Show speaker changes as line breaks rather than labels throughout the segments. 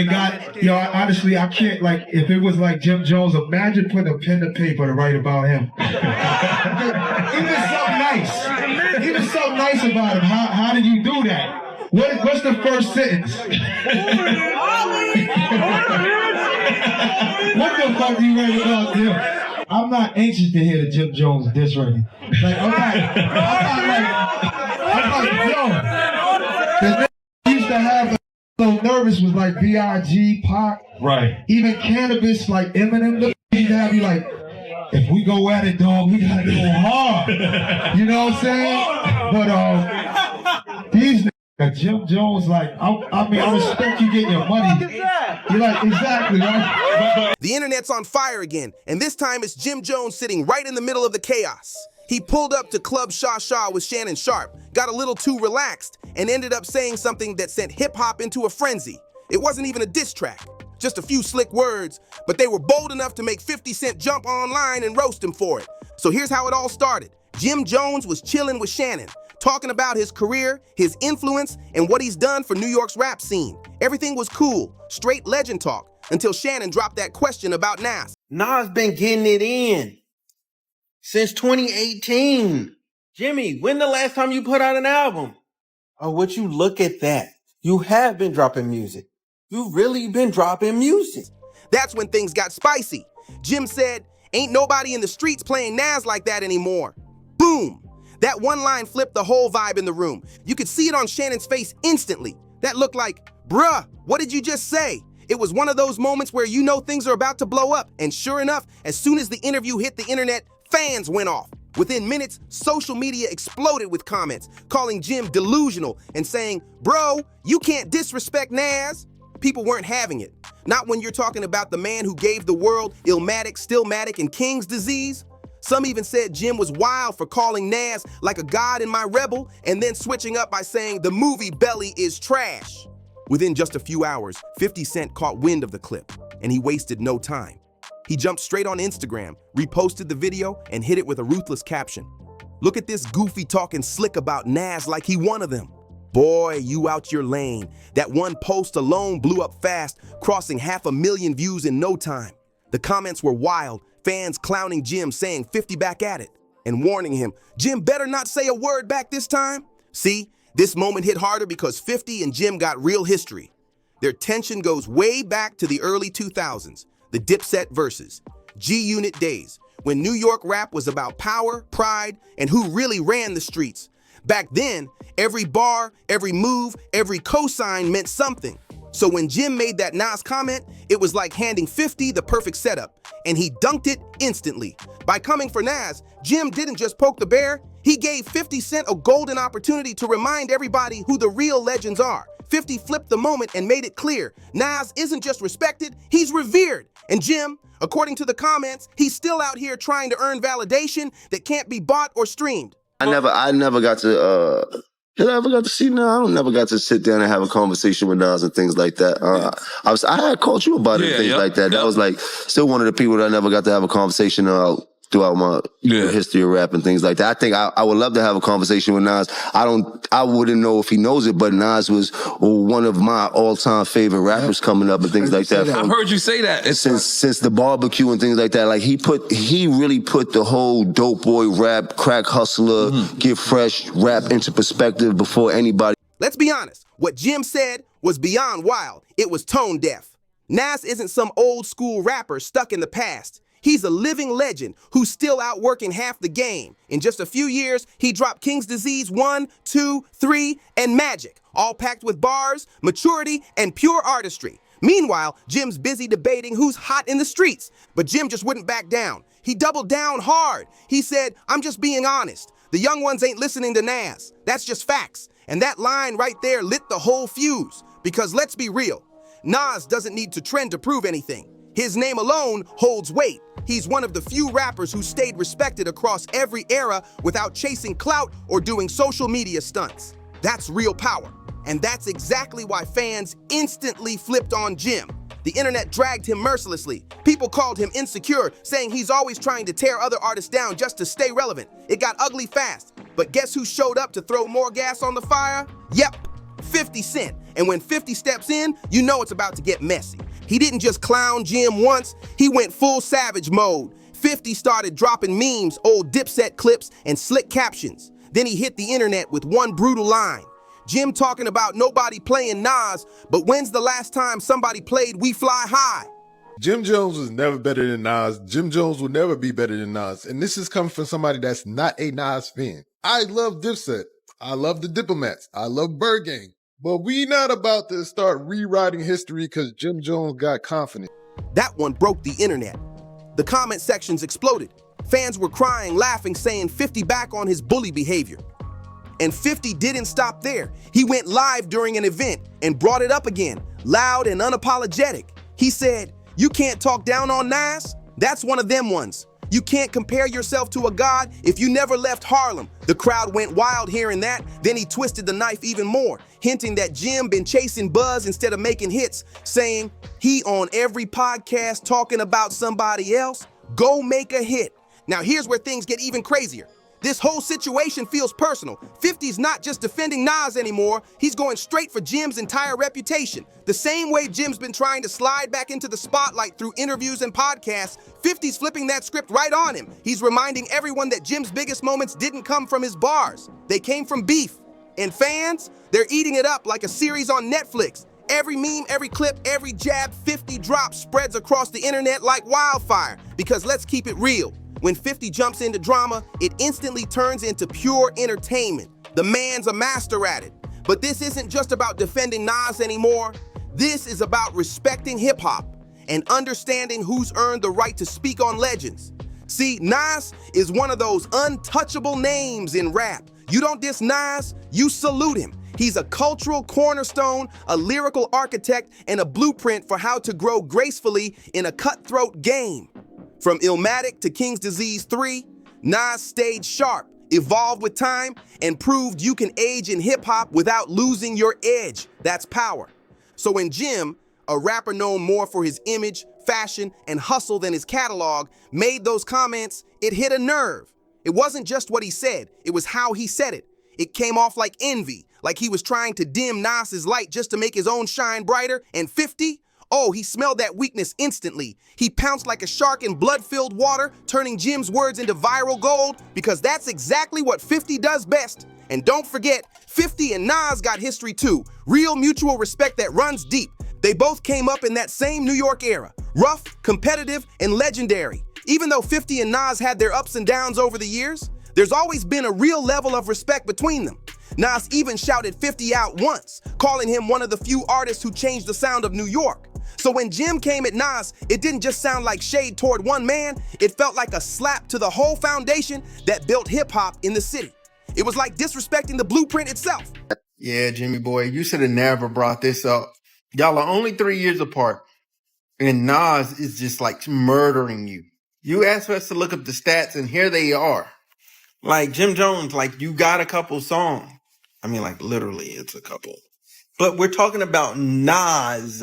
But it got, honestly, I can't, like, if it was like Jim Jones, imagine putting a pen to paper to write about him. He was so nice. He was so nice about him. How did you do that? What's the first sentence? What the fuck do you write about him? I'm not anxious to hear the Jim Jones diss record. Like, I'm like, yo. The used to have so nervous was like B.I.G., Pac. Right. Even Cannabis, like Eminem, he'd have you like, if we go at it, dog, we gotta go hard. You know what I'm saying? But these Jim Jones, like, I respect you getting your money. You're like, exactly, right?
The internet's on fire again, and this time it's Jim Jones sitting right in the middle of the chaos. He pulled up to Club Shaw Shaw with Shannon Sharpe, got a little too relaxed, and ended up saying something that sent hip-hop into a frenzy. It wasn't even a diss track, just a few slick words, but they were bold enough to make 50 Cent jump online and roast him for it. So here's how it all started. Jim Jones was chilling with Shannon, talking about his career, his influence, and what he's done for New York's rap scene. Everything was cool, straight legend talk, until Shannon dropped that question about Nas.
Nas been getting it in since 2018. Jimmy, when the last time you put out an album? Oh, would you look at that? You have been dropping music. You've really been dropping music.
That's when things got spicy. Jim said, ain't nobody in the streets playing Nas like that anymore. Boom! That one line flipped the whole vibe in the room. You could see it on Shannon's face instantly. That looked like, bruh, what did you just say? It was one of those moments where you know things are about to blow up, and sure enough, as soon as the interview hit the internet, fans went off. Within minutes, social media exploded with comments, calling Jim delusional and saying, bro, you can't disrespect Nas. People weren't having it. Not when you're talking about the man who gave the world Illmatic, Stillmatic, and King's disease. Some even said Jim was wild for calling Nas like a god in my rebel, and then switching up by saying the movie Belly is trash. Within just a few hours, 50 Cent caught wind of the clip, and he wasted no time. He jumped straight on Instagram, reposted the video, and hit it with a ruthless caption. Look at this goofy talking slick about Nas like he one of them. Boy, you out your lane. That one post alone blew up fast, crossing 500,000 views in no time. The comments were wild, fans clowning Jim, saying 50 back at it, and warning him, Jim better not say a word back this time. See, this moment hit harder because 50 and Jim got real history. Their tension goes way back to the early 2000s, the Dipset verses, G-Unit days, when New York rap was about power, pride, and who really ran the streets. Back then, every bar, every move, every cosign meant something. So when Jim made that Nas comment, it was like handing 50 the perfect setup, and he dunked it instantly. By coming for Nas, Jim didn't just poke the bear, he gave 50 Cent a golden opportunity to remind everybody who the real legends are. 50 flipped the moment and made it clear, Nas isn't just respected, he's revered. And Jim, according to the comments, he's still out here trying to earn validation that can't be bought or streamed.
I never got to see Nas. I never got to sit down and have a conversation with Nas and things like that. I had called you about it and things like that. That was like still one of the people that I never got to have a conversation throughout my history of rap and things like that. I think I would love to have a conversation with Nas. I wouldn't know if he knows it, but Nas was one of my all-time favorite rappers coming up and things like that.
I've heard you say that.
Since the barbecue and things like that. Like he really put the whole dope boy rap, crack hustler, get fresh rap into perspective before anybody.
Let's be honest, what Jim said was beyond wild. It was tone deaf. Nas isn't some old school rapper stuck in the past. He's a living legend who's still out working half the game. In just a few years, he dropped King's Disease 1, 2, 3, and Magic, all packed with bars, maturity, and pure artistry. Meanwhile, Jim's busy debating who's hot in the streets, but Jim just wouldn't back down. He doubled down hard. He said, I'm just being honest. The young ones ain't listening to Nas. That's just facts. And that line right there lit the whole fuse. Because let's be real, Nas doesn't need to trend to prove anything. His name alone holds weight. He's one of the few rappers who stayed respected across every era without chasing clout or doing social media stunts. That's real power. And that's exactly why fans instantly flipped on Jim. The internet dragged him mercilessly. People called him insecure, saying he's always trying to tear other artists down just to stay relevant. It got ugly fast. But guess who showed up to throw more gas on the fire? Yep, 50 Cent. And when 50 steps in, you know it's about to get messy. He didn't just clown Jim once, he went full savage mode. 50 started dropping memes, old Dipset clips, and slick captions. Then he hit the internet with one brutal line. Jim talking about nobody playing Nas, but when's the last time somebody played We Fly High?
Jim Jones was never better than Nas. Jim Jones will never be better than Nas. And this is coming from somebody that's not a Nas fan. I love Dipset. I love the Diplomats. I love Bird Gang. But we not about to start rewriting history because Jim Jones got confident.
That one broke the internet. The comment sections exploded. Fans were crying, laughing, saying 50 back on his bully behavior. And 50 didn't stop there. He went live during an event and brought it up again, loud and unapologetic. He said, "You can't talk down on Nas? That's one of them ones. You can't compare yourself to a god if you never left Harlem." The crowd went wild hearing that. Then he twisted the knife even more, hinting that Jim been chasing buzz instead of making hits, saying, "He on every podcast talking about somebody else. Go make a hit." Now here's where things get even crazier. This whole situation feels personal. 50's not just defending Nas anymore, he's going straight for Jim's entire reputation. The same way Jim's been trying to slide back into the spotlight through interviews and podcasts, 50's flipping that script right on him. He's reminding everyone that Jim's biggest moments didn't come from his bars. They came from beef. And fans, they're eating it up like a series on Netflix. Every meme, every clip, every jab 50 drops spreads across the internet like wildfire. Because let's keep it real. When 50 jumps into drama, it instantly turns into pure entertainment. The man's a master at it. But this isn't just about defending Nas anymore. This is about respecting hip-hop and understanding who's earned the right to speak on legends. See, Nas is one of those untouchable names in rap. You don't diss Nas, you salute him. He's a cultural cornerstone, a lyrical architect, and a blueprint for how to grow gracefully in a cutthroat game. From Illmatic to King's Disease 3, Nas stayed sharp, evolved with time, and proved you can age in hip-hop without losing your edge. That's power. So when Jim, a rapper known more for his image, fashion, and hustle than his catalog, made those comments, it hit a nerve. It wasn't just what he said, it was how he said it. It came off like envy, like he was trying to dim Nas's light just to make his own shine brighter. And 50? Oh, he smelled that weakness instantly. He pounced like a shark in blood-filled water, turning Jim's words into viral gold, because that's exactly what 50 does best. And don't forget, 50 and Nas got history too. Real mutual respect that runs deep. They both came up in that same New York era. Rough, competitive, and legendary. Even though 50 and Nas had their ups and downs over the years, there's always been a real level of respect between them. Nas even shouted 50 out once, calling him one of the few artists who changed the sound of New York. So when Jim came at Nas, it didn't just sound like shade toward one man, it felt like a slap to the whole foundation that built hip-hop in the city. It was like disrespecting the blueprint itself.
Yeah, Jimmy boy, you should have never brought this up. Y'all are only 3 years apart, and Nas is just like murdering you. You asked us to look up the stats, and here they are. Like Jim Jones, like you got a couple songs. I mean, like literally, it's a couple. But we're talking about Nas.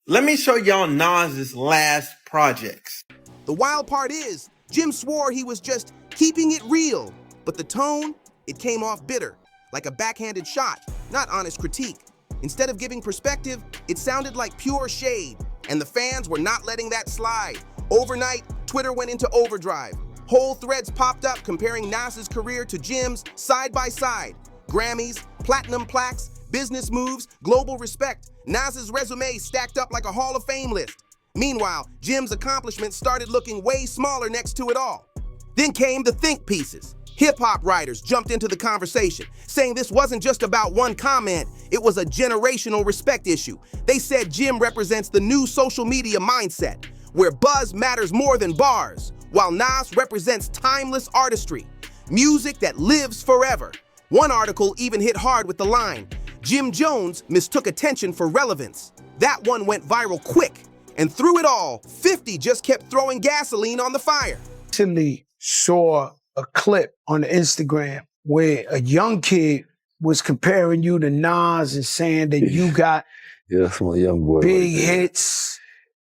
Let me show y'all Nas's last projects.
The wild part is, Jim swore he was just keeping it real, but the tone, it came off bitter, like a backhanded shot, not honest critique. Instead of giving perspective, it sounded like pure shade, and the fans were not letting that slide. Overnight, Twitter went into overdrive. Whole threads popped up comparing Nas's career to Jim's side by side. Grammys, platinum plaques, business moves, global respect. Nas's resume stacked up like a Hall of Fame list. Meanwhile, Jim's accomplishments started looking way smaller next to it all. Then came the think pieces. Hip-hop writers jumped into the conversation, saying this wasn't just about one comment, it was a generational respect issue. They said Jim represents the new social media mindset, where buzz matters more than bars, while Nas represents timeless artistry, music that lives forever. One article even hit hard with the line, Jim Jones mistook attention for relevance. That one went viral quick, and through it all, 50 just kept throwing gasoline on the fire.
Recently saw a clip on Instagram where a young kid was comparing you to Nas and saying that you got
that's my young boy.
Big hits.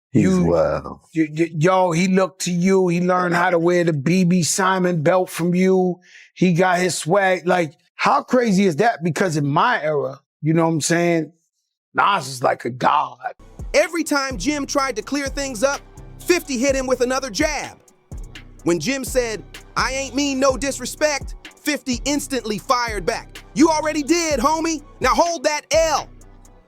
He's wild.
Yo, he looked to you. He learned how to wear the BB Simon belt from you. He got his swag. Like, how crazy is that? Because in my era, You know what I'm saying? Nas is like a god.
Every time Jim tried to clear things up, 50 hit him with another jab. When Jim said, "I ain't mean no disrespect," 50 instantly fired back. "You already did, homie. Now hold that L."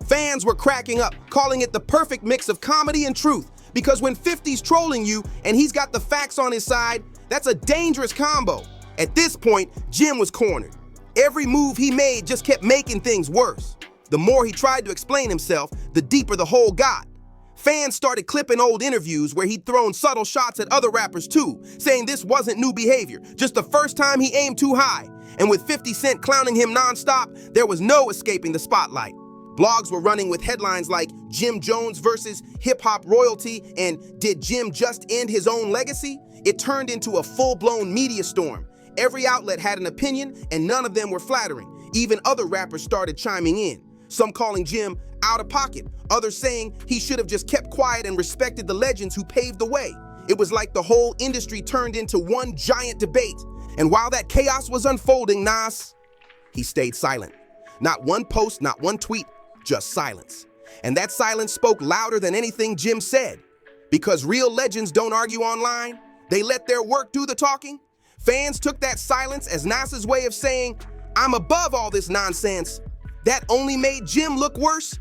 Fans were cracking up, calling it the perfect mix of comedy and truth, because when 50's trolling you and he's got the facts on his side, that's a dangerous combo. At this point, Jim was cornered. Every move he made just kept making things worse. The more he tried to explain himself, the deeper the hole got. Fans started clipping old interviews where he'd thrown subtle shots at other rappers too, saying this wasn't new behavior, just the first time he aimed too high. And with 50 Cent clowning him nonstop, there was no escaping the spotlight. Blogs were running with headlines like Jim Jones versus hip-hop royalty and did Jim just end his own legacy? It turned into a full-blown media storm. Every outlet had an opinion and none of them were flattering. Even other rappers started chiming in, some calling Jim out of pocket, others saying he should have just kept quiet and respected the legends who paved the way. It was like the whole industry turned into one giant debate. And while that chaos was unfolding, Nas, he stayed silent. Not one post, not one tweet, just silence. And that silence spoke louder than anything Jim said. Because real legends don't argue online, they let their work do the talking. Fans took that silence as Nas's way of saying, "I'm above all this nonsense." That only made Jim look worse.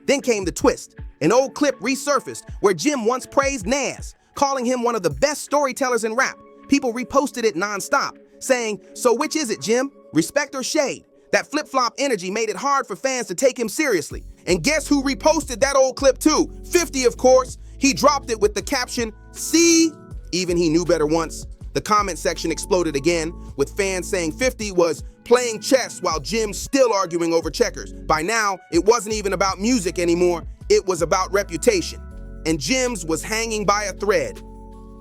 Then came the twist. An old clip resurfaced where Jim once praised Nas, calling him one of the best storytellers in rap. People reposted it nonstop, saying, "So which is it, Jim? Respect or shade?" That flip-flop energy made it hard for fans to take him seriously. And guess who reposted that old clip too? 50, of course. He dropped it with the caption, "See?" Even he knew better once. The comment section exploded again, with fans saying 50 was playing chess while Jim's still arguing over checkers. By now, it wasn't even about music anymore, it was about reputation. And Jim's was hanging by a thread.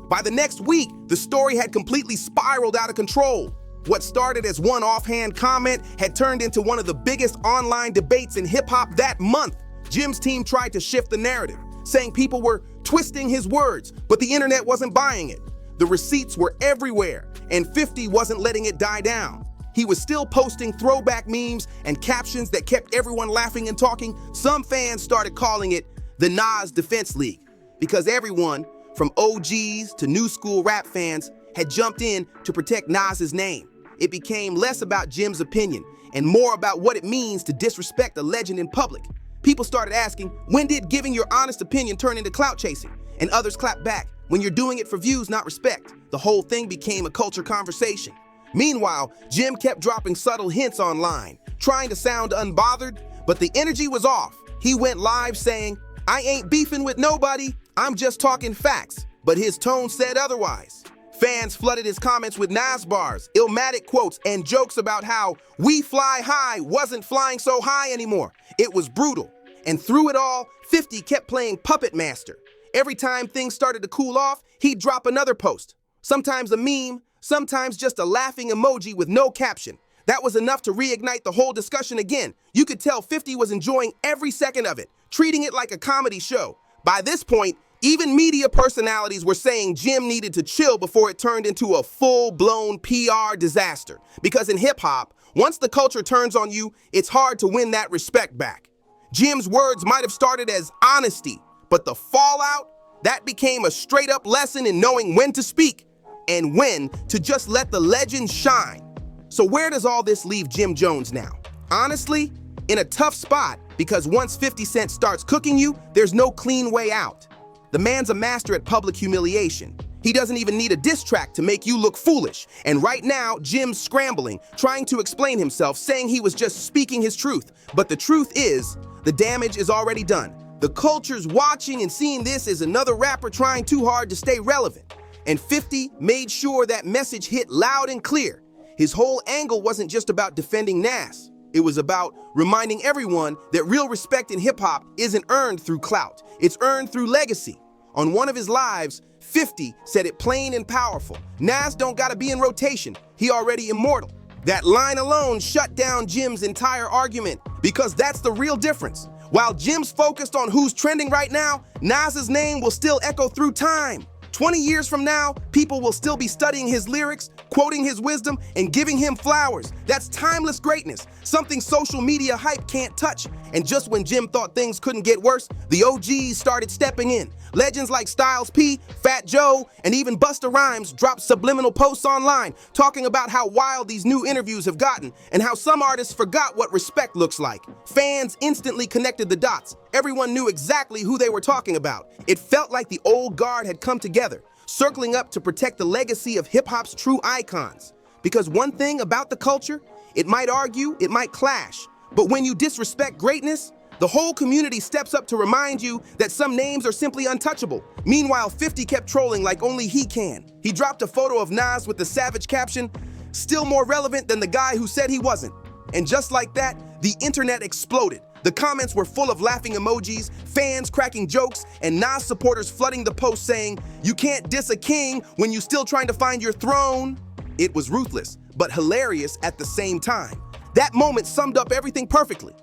By the next week, the story had completely spiraled out of control. What started as one offhand comment had turned into one of the biggest online debates in hip-hop that month. Jim's team tried to shift the narrative, saying people were twisting his words, but the internet wasn't buying it. The receipts were everywhere, and 50 wasn't letting it die down. He was still posting throwback memes and captions that kept everyone laughing and talking. Some fans started calling it the Nas Defense League, because everyone, from OGs to new school rap fans, had jumped in to protect Nas's name. It became less about Jim's opinion and more about what it means to disrespect a legend in public. People started asking, when did giving your honest opinion turn into clout chasing? And others clapped back, when you're doing it for views, not respect. The whole thing became a culture conversation. Meanwhile, Jim kept dropping subtle hints online, trying to sound unbothered, but the energy was off. He went live saying, "I ain't beefing with nobody, I'm just talking facts," but his tone said otherwise. Fans flooded his comments with Nas bars, Illmatic quotes, and jokes about how "We Fly High" wasn't flying so high anymore. It was brutal. And through it all, 50 kept playing puppet master. Every time things started to cool off, he'd drop another post. Sometimes a meme, sometimes just a laughing emoji with no caption. That was enough to reignite the whole discussion again. You could tell 50 was enjoying every second of it, treating it like a comedy show. By this point, even media personalities were saying Jim needed to chill before it turned into a full-blown PR disaster. Because in hip-hop, once the culture turns on you, it's hard to win that respect back. Jim's words might have started as honesty, but the fallout, that became a straight-up lesson in knowing when to speak and when to just let the legend shine. So where does all this leave Jim Jones now? Honestly, in a tough spot, because once 50 Cent starts cooking you, there's no clean way out. The man's a master at public humiliation. He doesn't even need a diss track to make you look foolish. And right now, Jim's scrambling, trying to explain himself, saying he was just speaking his truth. But the truth is, the damage is already done. The culture's watching and seeing this as another rapper trying too hard to stay relevant. And 50 made sure that message hit loud and clear. His whole angle wasn't just about defending Nas. It was about reminding everyone that real respect in hip-hop isn't earned through clout. It's earned through legacy. On one of his lives, 50 said it plain and powerful. Nas don't gotta be in rotation. He already immortal. That line alone shut down Jim's entire argument, because that's the real difference. While Jim's focused on who's trending right now, Nas's name will still echo through time. 20 years from now, people will still be studying his lyrics, quoting his wisdom and giving him flowers. That's timeless greatness, something social media hype can't touch. And just when Jim thought things couldn't get worse, the OGs started stepping in. Legends like Styles P, Fat Joe, and even Busta Rhymes dropped subliminal posts online talking about how wild these new interviews have gotten and how some artists forgot what respect looks like. Fans instantly connected the dots. Everyone knew exactly who they were talking about. It felt like the old guard had come together, circling up to protect the legacy of hip-hop's true icons. Because one thing about the culture, it might argue, it might clash, but when you disrespect greatness, the whole community steps up to remind you that some names are simply untouchable. Meanwhile, 50 kept trolling like only he can. He dropped a photo of Nas with the savage caption, "Still more relevant than the guy who said he wasn't." And just like that, the internet exploded. The comments were full of laughing emojis, fans cracking jokes, and Nas supporters flooding the post saying, "You can't diss a king when you're still trying to find your throne." It was ruthless, but hilarious at the same time. That moment summed up everything perfectly.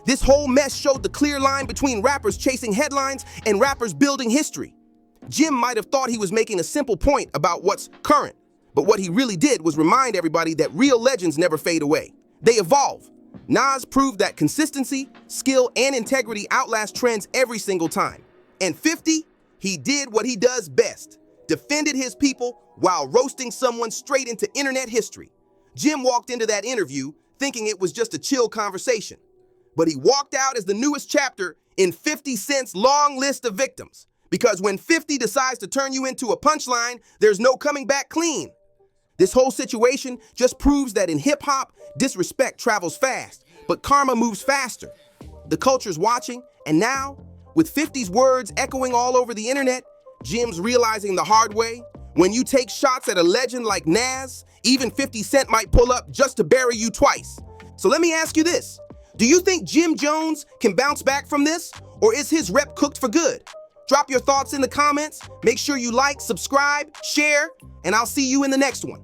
This whole mess showed the clear line between rappers chasing headlines and rappers building history. Jim might have thought he was making a simple point about what's current, but what he really did was remind everybody that real legends never fade away. They evolve. Nas proved that consistency, skill, and integrity outlast trends every single time. And 50, he did what he does best, defended his people while roasting someone straight into internet history. Jim walked into that interview thinking it was just a chill conversation, but he walked out as the newest chapter in 50 Cent's long list of victims. Because when 50 decides to turn you into a punchline, there's no coming back clean. This whole situation just proves that in hip-hop, disrespect travels fast, but karma moves faster. The culture's watching, and now, with 50's words echoing all over the internet, Jim's realizing the hard way, when you take shots at a legend like Nas, even 50 Cent might pull up just to bury you twice. So let me ask you this. Do you think Jim Jones can bounce back from this, or is his rep cooked for good? Drop your thoughts in the comments, make sure you like, subscribe, share, and I'll see you in the next one.